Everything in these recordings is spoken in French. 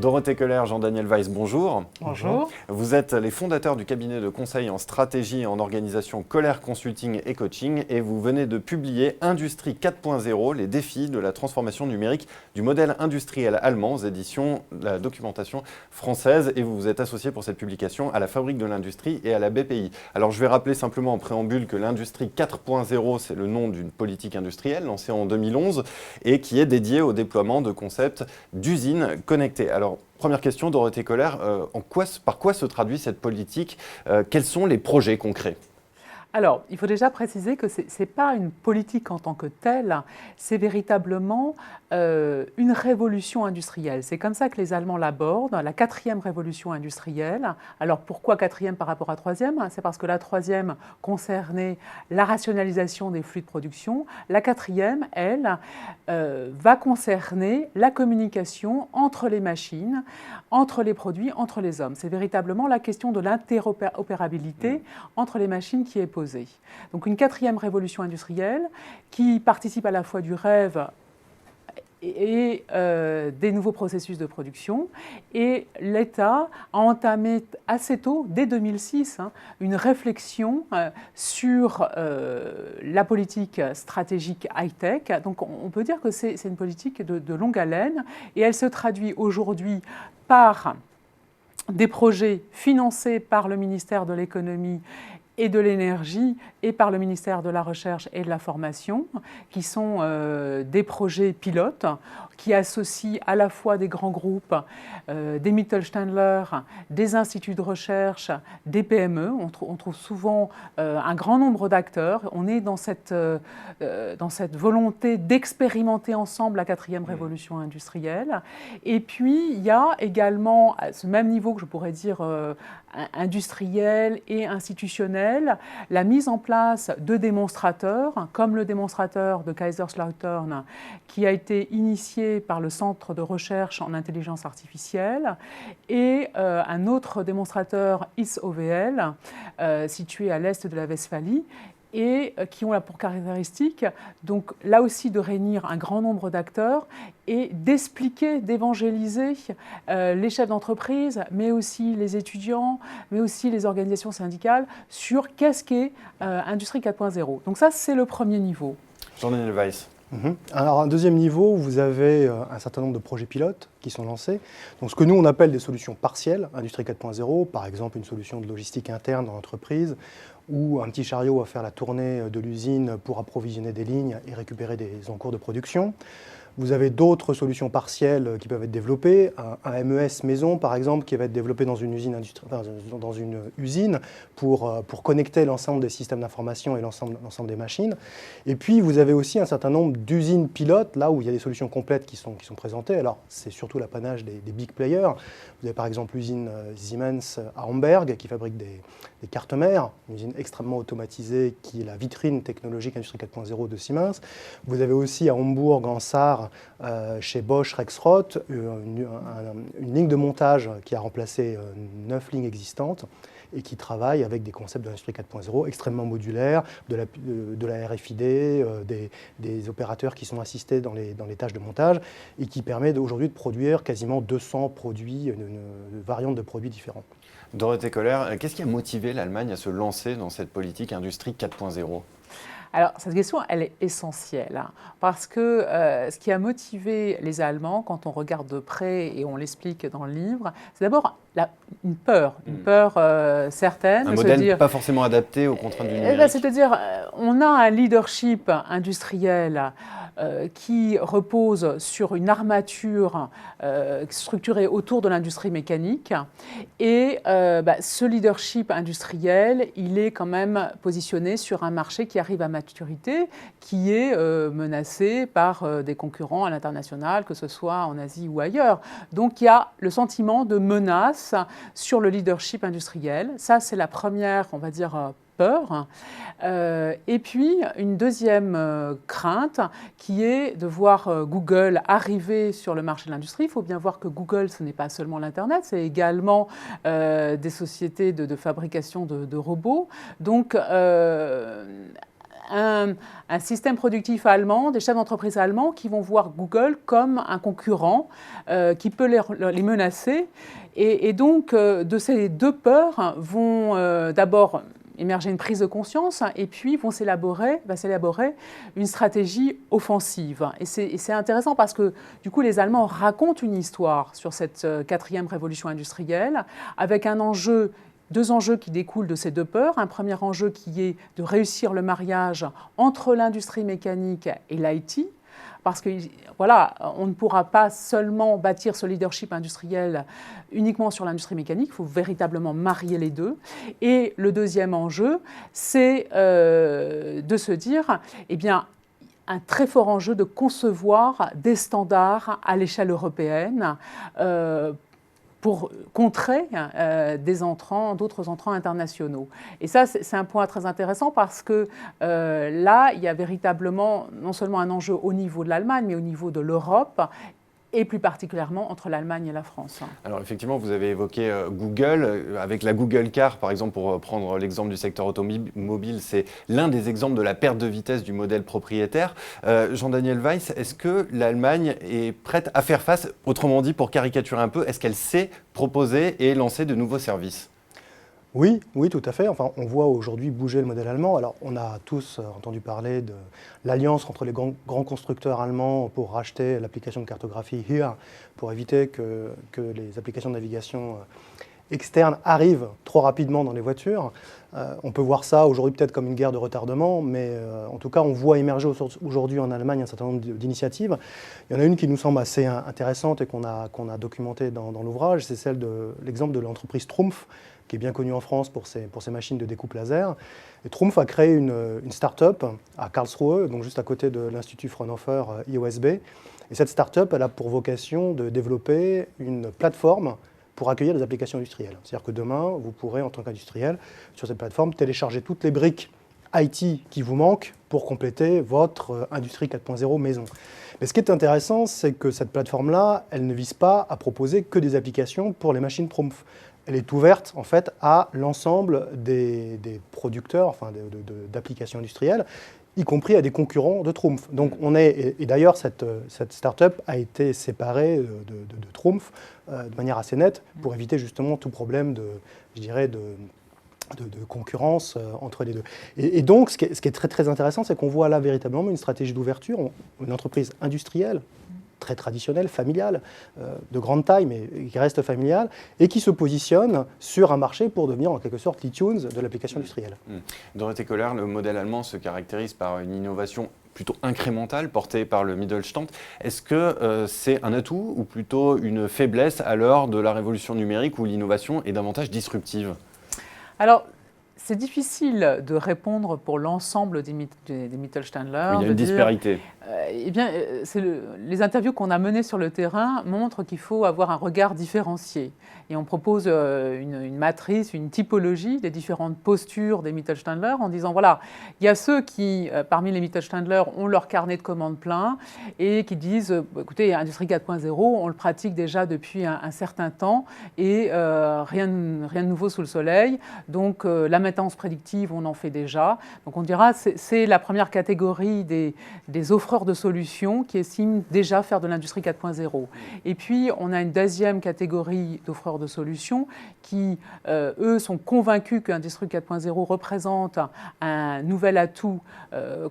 Dorothée Koller, Jean-Daniel Weiss, bonjour. Bonjour. Vous êtes les fondateurs du cabinet de conseil en stratégie et en organisation Koller Consulting et Coaching et vous venez de publier Industrie 4.0, les défis de la transformation numérique du modèle industriel allemand aux éditions de la documentation française et vous vous êtes associé pour cette publication à la Fabrique de l'Industrie et à la BPI. Alors je vais rappeler simplement en préambule que l'Industrie 4.0, c'est le nom d'une politique industrielle lancée en 2011 et qui est dédiée au déploiement de concepts d'usines connectées. Alors, première question, Dorothée Koller, par quoi se traduit cette politique? Quels sont les projets concrets? Alors, il faut déjà préciser que ce n'est pas une politique en tant que telle, c'est véritablement une révolution industrielle. C'est comme ça que les Allemands l'abordent, la 4e révolution industrielle. Alors, pourquoi 4e par rapport à 3e? C'est parce que la 3e concernait la rationalisation des flux de production. La 4e, elle, va concerner la communication entre les machines, entre les produits, entre les hommes. C'est véritablement la question de l'interopérabilité entre les machines qui est posée. Donc une 4e révolution industrielle qui participe à la fois du rêve et des nouveaux processus de production. Et l'État a entamé assez tôt, dès 2006, une réflexion sur la politique stratégique high-tech. Donc on peut dire que c'est une politique de longue haleine et elle se traduit aujourd'hui par des projets financés par le ministère de l'Économie et de l'énergie et par le ministère de la Recherche et de la Formation, qui sont des projets pilotes qui associent à la fois des grands groupes, des Mittelständler, des instituts de recherche, des PME. On trouve souvent un grand nombre d'acteurs. On est dans cette volonté d'expérimenter ensemble la 4e révolution industrielle. Et puis, il y a également, à ce même niveau que je pourrais dire industriel et institutionnel, la mise en place de démonstrateurs, comme le démonstrateur de Kaiserslautern, qui a été initié par le Centre de recherche en intelligence artificielle, et un autre démonstrateur ISOVL, situé à l'est de la Westphalie, et qui ont pour caractéristique, donc là aussi, de réunir un grand nombre d'acteurs et d'expliquer, d'évangéliser les chefs d'entreprise, mais aussi les étudiants, mais aussi les organisations syndicales sur qu'est-ce qu'est Industrie 4.0. Donc ça, c'est le premier niveau. Jean-Daniel Weiss. Alors, un deuxième niveau, vous avez un certain nombre de projets pilotes qui sont lancés. Donc, ce que nous, on appelle des solutions partielles, Industrie 4.0, par exemple une solution de logistique interne dans l'entreprise, où un petit chariot va faire la tournée de l'usine pour approvisionner des lignes et récupérer des encours de production. Vous avez d'autres solutions partielles qui peuvent être développées, un MES maison par exemple qui va être développé dans une usine pour connecter l'ensemble des systèmes d'information et l'ensemble des machines. Et puis vous avez aussi un certain nombre d'usines pilotes, là où il y a des solutions complètes qui sont présentées. Alors c'est surtout l'apanage des big players. Vous avez par exemple l'usine Siemens à Amberg qui fabrique des cartes-mères, une usine extrêmement automatisée qui est la vitrine technologique Industrie 4.0 de Siemens. Vous avez aussi à Hambourg, en Sarre, chez Bosch Rexroth, une ligne de montage qui a remplacé 9 lignes existantes et qui travaille avec des concepts d'industrie 4.0 extrêmement modulaires, de la RFID, des opérateurs qui sont assistés dans les tâches de montage et qui permet aujourd'hui de produire quasiment 200 produits, une variante de produits différents. Dorothée Koller, qu'est-ce qui a motivé l'Allemagne à se lancer dans cette politique Industrie 4.0 ? Alors, cette question, elle est essentielle, parce que ce qui a motivé les Allemands, quand on regarde de près et on l'explique dans le livre, c'est d'abord une peur certaine. Un modèle pas forcément adapté aux contraintes du numérique. C'est-à-dire, on a un leadership industriel qui repose sur une armature structurée autour de l'industrie mécanique. Et ce leadership industriel, il est quand même positionné sur un marché qui arrive à maturité, qui est menacé par des concurrents à l'international, que ce soit en Asie ou ailleurs. Donc il y a le sentiment de menace sur le leadership industriel. Ça, c'est la première, on va dire, peur. Et puis, une deuxième crainte qui est de voir Google arriver sur le marché de l'industrie. Il faut bien voir que Google, ce n'est pas seulement l'Internet, c'est également des sociétés de fabrication de robots. Donc, un système productif allemand, des chefs d'entreprise allemands qui vont voir Google comme un concurrent qui peut les menacer. Et donc, de ces deux peurs vont d'abord émerger une prise de conscience et puis va s'élaborer une stratégie offensive. Et c'est intéressant parce que du coup les Allemands racontent une histoire sur cette quatrième révolution industrielle avec deux enjeux qui découlent de ces deux peurs. Un premier enjeu qui est de réussir le mariage entre l'industrie mécanique et l'IT. Parce que voilà, on ne pourra pas seulement bâtir ce leadership industriel uniquement sur l'industrie mécanique, il faut véritablement marier les deux. Et le deuxième enjeu, c'est de se dire, eh bien, un très fort enjeu de concevoir des standards à l'échelle européenne pour contrer d'autres entrants internationaux. Et ça, c'est un point très intéressant parce que là, il y a véritablement non seulement un enjeu au niveau de l'Allemagne, mais au niveau de l'Europe, et plus particulièrement entre l'Allemagne et la France. Alors effectivement, vous avez évoqué Google, avec la Google Car, par exemple, pour prendre l'exemple du secteur automobile, c'est l'un des exemples de la perte de vitesse du modèle propriétaire. Jean-Daniel Weiss, est-ce que l'Allemagne est prête à faire face, autrement dit, pour caricaturer un peu, est-ce qu'elle sait proposer et lancer de nouveaux services ? Oui, tout à fait. Enfin, on voit aujourd'hui bouger le modèle allemand. Alors, on a tous entendu parler de l'alliance entre les grands constructeurs allemands pour racheter l'application de cartographie HERE, pour éviter que les applications de navigation externes arrivent trop rapidement dans les voitures. On peut voir ça aujourd'hui peut-être comme une guerre de retardement, mais en tout cas, on voit émerger aujourd'hui en Allemagne un certain nombre d'initiatives. Il y en a une qui nous semble assez intéressante et qu'on a documentée dans l'ouvrage, c'est l'exemple de l'entreprise Trumpf, qui est bien connue en France pour ses machines de découpe laser. Et Trumpf a créé une start-up à Karlsruhe, donc juste à côté de l'Institut Fraunhofer IOSB. Et cette start-up, elle a pour vocation de développer une plateforme pour accueillir des applications industrielles. C'est-à-dire que demain, vous pourrez, en tant qu'industriel, sur cette plateforme, télécharger toutes les briques IT qui vous manquent pour compléter votre industrie 4.0 maison. Mais ce qui est intéressant, c'est que cette plateforme-là, elle ne vise pas à proposer que des applications pour les machines Trumpf. Elle est ouverte en fait à l'ensemble des producteurs, enfin d'applications industrielles, y compris à des concurrents de Trumpf. Donc et d'ailleurs cette start-up a été séparée de Trumpf de manière assez nette pour éviter justement tout problème de concurrence entre les deux. Et donc ce qui est très très intéressant, c'est qu'on voit là véritablement une stratégie d'ouverture, une entreprise industrielle très traditionnelle, familiale, de grande taille, mais qui reste familiale, et qui se positionne sur un marché pour devenir en quelque sorte l'iTunes de l'application industrielle. Dorothée Kohler, le modèle allemand se caractérise par une innovation plutôt incrémentale portée par le Mittelstand. Est-ce que c'est un atout ou plutôt une faiblesse à l'heure de la révolution numérique où l'innovation est davantage disruptive ? Alors, c'est difficile de répondre pour l'ensemble des Mittelständler. Il y a une disparité. Eh bien, les interviews qu'on a menées sur le terrain montrent qu'il faut avoir un regard différencié. Et on propose une matrice, une typologie des différentes postures des Mittelständler en disant, voilà, il y a ceux qui, parmi les Mittelständler, ont leur carnet de commandes plein et qui disent, écoutez, Industrie 4.0, on le pratique déjà depuis un certain temps et rien de nouveau sous le soleil. Donc, la maintenance prédictive, on en fait déjà. Donc, on dira, c'est la première catégorie des offreurs de solutions qui estiment déjà faire de l'industrie 4.0. Et puis, on a une deuxième catégorie d'offreurs de solutions qui, eux, sont convaincus que l'industrie 4.0 représente un nouvel atout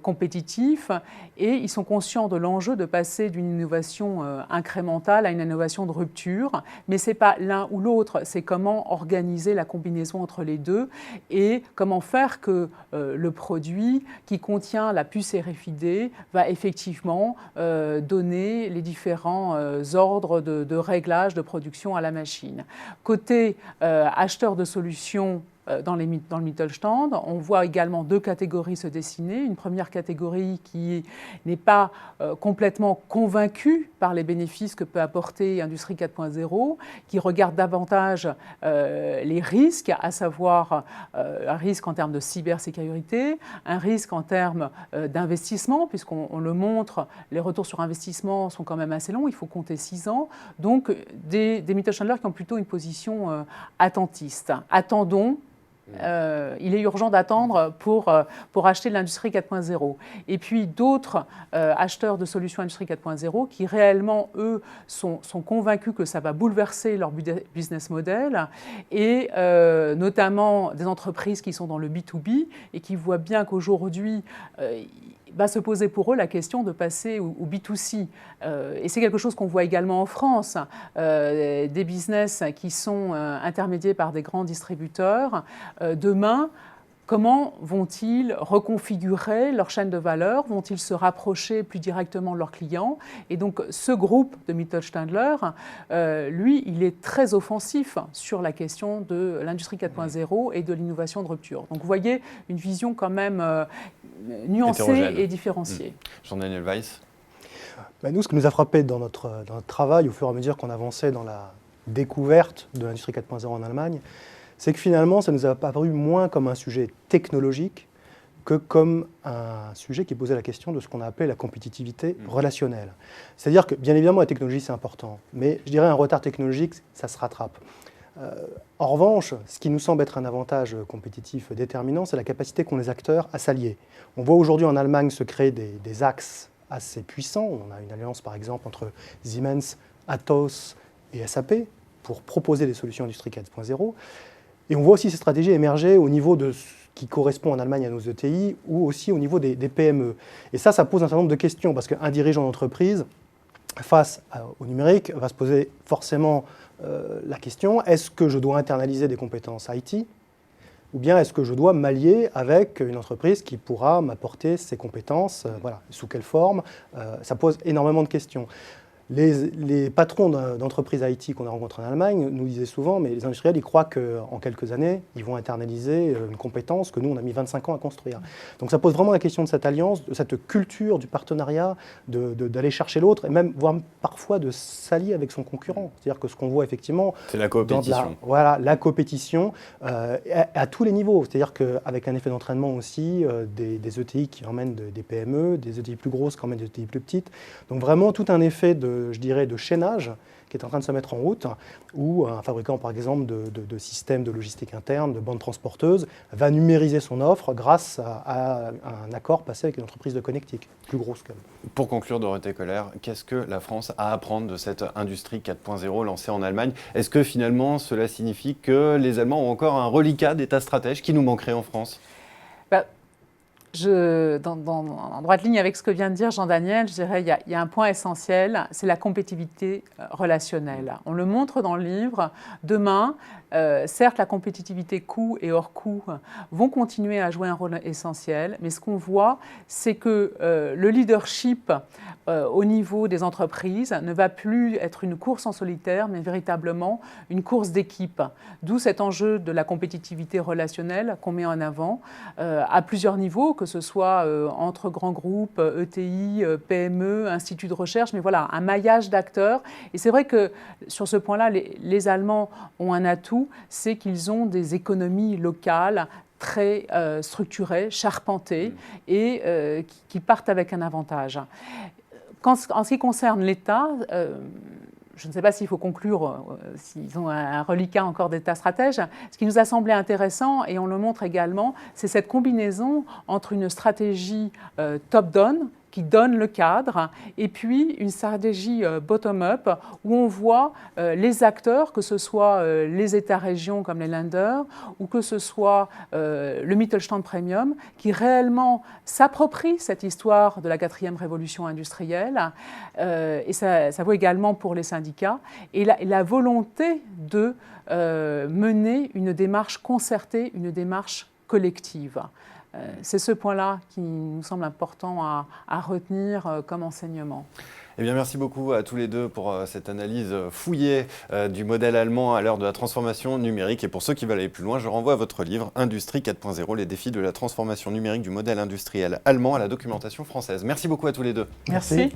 compétitif et ils sont conscients de l'enjeu de passer d'une innovation incrémentale à une innovation de rupture. Mais ce n'est pas l'un ou l'autre, c'est comment organiser la combinaison entre les deux et comment faire que le produit qui contient la puce RFID va effectivement donner les différents ordres de réglage de production à la machine. Côté acheteur de solutions dans le Mittelstand, on voit également deux catégories se dessiner. Une première catégorie qui n'est pas complètement convaincue par les bénéfices que peut apporter Industrie 4.0, qui regarde davantage les risques, à savoir un risque en termes de cybersécurité, un risque en termes d'investissement, puisqu'on le montre, les retours sur investissement sont quand même assez longs, il faut compter 6 ans. Donc des Mittelständler qui ont plutôt une position attentiste. Attendons il est urgent d'attendre pour acheter de l'industrie 4.0. Et puis d'autres acheteurs de solutions industrie 4.0 qui réellement, eux, sont convaincus que ça va bouleverser leur business model, et notamment des entreprises qui sont dans le B2B et qui voient bien qu'aujourd'hui, va se poser pour eux la question de passer au B2C. Et c'est quelque chose qu'on voit également en France, des business qui sont intermédiés par des grands distributeurs. Demain, comment vont-ils reconfigurer leur chaîne de valeur? Vont-ils se rapprocher plus directement de leurs clients? Et donc, ce groupe de Mittelständler, lui, il est très offensif sur la question de l'industrie 4.0 et de l'innovation de rupture. Donc, vous voyez une vision quand même nuancée et différenciée. Jean-Daniel Weiss. Nous, ce qui nous a frappé dans notre travail, au fur et à mesure qu'on avançait dans la découverte de l'industrie 4.0 en Allemagne, c'est que finalement, ça nous a apparu moins comme un sujet technologique que comme un sujet qui posait la question de ce qu'on a appelé la compétitivité relationnelle. C'est-à-dire que, bien évidemment, la technologie, c'est important, mais je dirais un retard technologique, ça se rattrape. En revanche, ce qui nous semble être un avantage compétitif déterminant, c'est la capacité qu'ont les acteurs à s'allier. On voit aujourd'hui en Allemagne se créer des axes assez puissants. On a une alliance, par exemple, entre Siemens, Atos et SAP pour proposer des solutions industrie 4.0. Et on voit aussi ces stratégies émerger au niveau de ce qui correspond en Allemagne à nos ETI ou aussi au niveau des PME. Et ça pose un certain nombre de questions parce qu'un dirigeant d'entreprise, face au numérique, va se poser forcément la question, est-ce que je dois internaliser des compétences IT ou bien est-ce que je dois m'allier avec une entreprise qui pourra m'apporter ces compétences, sous quelle forme? Ça pose énormément de questions. Les patrons d'entreprises IT qu'on a rencontrés en Allemagne nous disaient souvent, mais les industriels, ils croient qu'en quelques années, ils vont internaliser une compétence que nous, on a mis 25 ans à construire. Donc ça pose vraiment la question de cette alliance, de cette culture du partenariat, d'aller chercher l'autre, et même, voire parfois, de s'allier avec son concurrent. C'est-à-dire que ce qu'on voit effectivement... C'est la compétition. La compétition à tous les niveaux. C'est-à-dire qu'avec un effet d'entraînement aussi, des ETI qui emmènent des PME, des ETI plus grosses qui emmènent des ETI plus petites. Donc vraiment tout un effet de chaînage qui est en train de se mettre en route, où un fabricant, par exemple, de systèmes de logistique interne, de bandes transporteuses, va numériser son offre grâce à un accord passé avec une entreprise de connectique, plus grosse qu'elle. Pour conclure, Dorothée Koller, qu'est-ce que la France a à apprendre de cette industrie 4.0 lancée en Allemagne? Est-ce que finalement, cela signifie que les Allemands ont encore un reliquat d'état stratège qui nous manquerait en France? En droite ligne avec ce que vient de dire Jean-Daniel, je dirais il y a un point essentiel, c'est la compétitivité relationnelle. On le montre dans le livre. Demain, certes, la compétitivité coût et hors coût vont continuer à jouer un rôle essentiel, mais ce qu'on voit, c'est que le leadership au niveau des entreprises ne va plus être une course en solitaire, mais véritablement une course d'équipe. D'où cet enjeu de la compétitivité relationnelle qu'on met en avant à plusieurs niveaux, que ce soit entre grands groupes, ETI, PME, instituts de recherche, mais voilà, un maillage d'acteurs. Et c'est vrai que sur ce point-là, les Allemands ont un atout, c'est qu'ils ont des économies locales très structurées, charpentées, et qui partent avec un avantage. En ce qui concerne l'État, je ne sais pas s'il faut conclure s'ils ont un reliquat encore d'État stratège. Ce qui nous a semblé intéressant, et on le montre également, c'est cette combinaison entre une stratégie top-down, qui donne le cadre, et puis une stratégie bottom-up où on voit les acteurs, que ce soit les États-régions comme les Länder ou que ce soit le Mittelstand Premium, qui réellement s'approprient cette histoire de la 4e révolution industrielle, et ça vaut également pour les syndicats, et la volonté de mener une démarche concertée, une démarche collective. C'est ce point-là qui nous semble important à retenir comme enseignement. Eh bien, merci beaucoup à tous les deux pour cette analyse fouillée du modèle allemand à l'heure de la transformation numérique. Et pour ceux qui veulent aller plus loin, je renvoie à votre livre « Industrie 4.0, les défis de la transformation numérique du modèle industriel allemand à la documentation française ». Merci beaucoup à tous les deux. Merci.